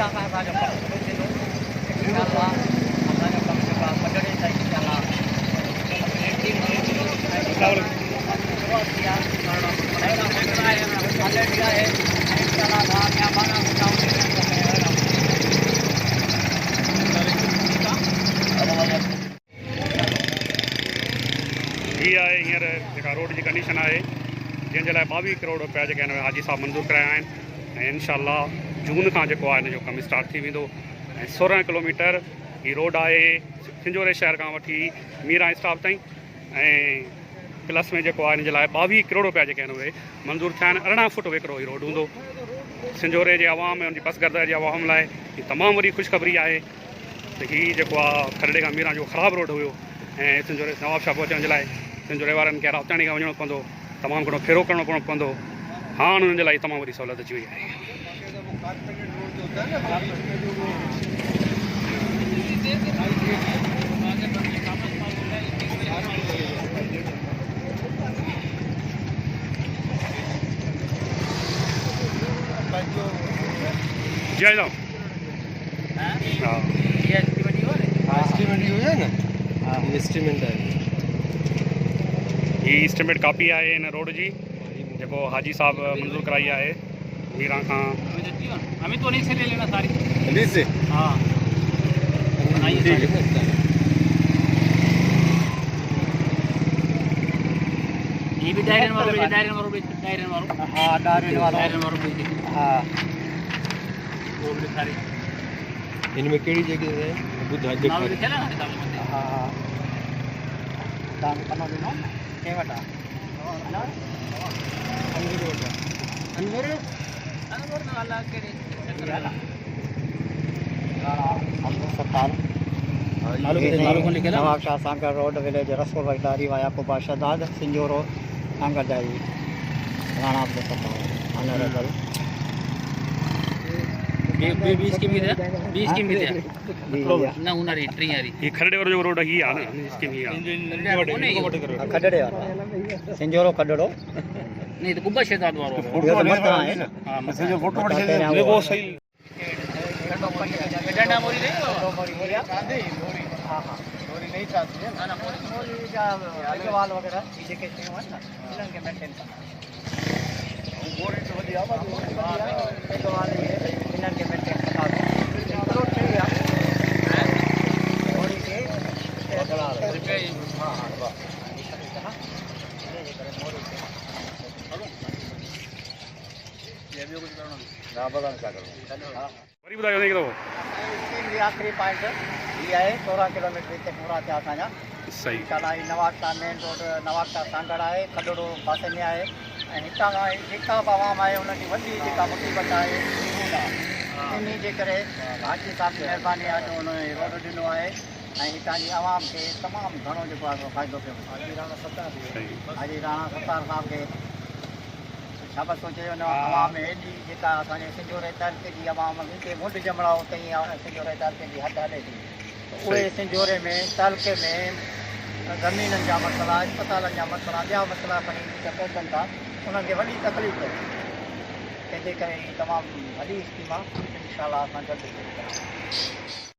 हितां खां असांजो कमु शुरू थींदो इंशाअल्लाह। असांजो कमु जेको आहे पंजड़ी ताईं इंशाअल्लाह शुरूआत थी आहे। ऑलरेडी आहे इंशाअल्लाह ही आहे हींअर जेका रोड जी कंडीशन आहे जंहिंजे लाइ 22 करोड़ रुपया जेके आहिनि हाजी साहब मंज़ूर कराया आहिनि ऐं इंशाअल्लाह जून खां जेको आहे हिन जो कमु स्टार्ट थी वेंदो। ऐं 16 किलोमीटर ही रोड आहे सिंजोरे शहर खां वठी मीरा स्टॉप ताईं ऐं प्लस में जेको आहे हिन जे लाइ 22 करोड़ रुपया जेके आहिनि उहे मंज़ूर थिया आहिनि। 18 फुट विकिरो ही रोड हूंदो। सिंजोरे जे आवाम ऐं उनजी पसगर्द जे आवाम लाइ ही तमामु वॾी ख़ुशख़बरी आहे त हीअ जेको आहे खरड़े खां मीरा जो ख़राबु रोड हुयो ऐं सिंजोरे नवाबशाह पहुचण जे लाइ सिंजोरे वारनि खे रावताणी खां वञिणो पवंदो, तमामु घणो फेरो करिणो पवंदो। हाणे हुननि जे लाइ तमामु वॾी सहूलियत अची वई आहे। जय राम। हाँ ये एस्टीमेट हुआ ना। हाँ एस्टीमेट है ही एस्टीमेट कापी आहे हिन रोड जी जेको हाजी साहब मंज़ूर कराई आहे मीरा खां। हमें तो नहीं से ले लेना सारी अभी से। हाँ ये भी डायरन वालों हाँ डायरन वालों हाँ वो भी सारी इनमें केड़ी जगह है बुद्धा नाम जगह लिखे ना हाँ दाम कनो दिनो के वटा अनवर तो अल्लाह के नवाबशाह सांकर रोड विलेज रसो बगदारी वाया कुबा शदाद सिंजोरो सांकर जाई राणा अब्दुल सत्तार ऑनरेबल 20 की मिले 20 की मिले ना उनारी ट्रीयारी ही खरड़े वारो जो रोड ही आहे न इसके भी आहे खडड़े वाला सिंजोरो खडड़ो नहीं तो कुबा शदाद वारो फोटो है ना हां मैसेज फोटो पड़ से वो सही डंडा मोरी नहीं मोरी चांदी मोरी हां हां मोरी नहीं चाहती है ना मोरी का अग्रवाल वगैरह चीजें के हैं ना इनन के मेंटेन करना मोरी तो बढ़िया अग्रवाल ये इनन के मेंटेन करना चलो ठीक है मोरी के अग्रवाल हां हां वाह ये भी कुछ करना ना बदल क्या करो वरी ॿुधायो साईं किथो इसकी आखिरी पॉइंट ये है 16 किलोमीटर से पूरा थिया असांजा सही कला नवाबशाह मेन रोड नवाबशाह सांगड़ आहे खडड़ो पासे में आहे ऐं हितां खां जेका बि आवाम आहे उनजी वॾी जेका मुसीबत आहे इन जे करे हाजी साहब जी महिरबानी आहे जो उन्होंने रोड ॾिनो आहे ऐं हितां जी आवाम खे तमामु घणो जेको आहे फ़ाइदो पियो हाजी राणा सत्तार साहब खे शाबाश सोचे आवाम एॾी जेका असांजे सिंजोरे तालुके जी आवाम हिते मुंड जमड़ा ताईं सिंजोरे तालुके जी हद हले थी उहे सिंजोरे में तालुके में ज़मीननि जा मसइला अस्पतालनि जा मसइला ॿिया मसइला खणी पहुचनि था उन्हनि खे वॾी तकलीफ़ पए तंहिंजे करे तमामु वॾी स्कीम आहे इंशाअल्लाह असां जल्दी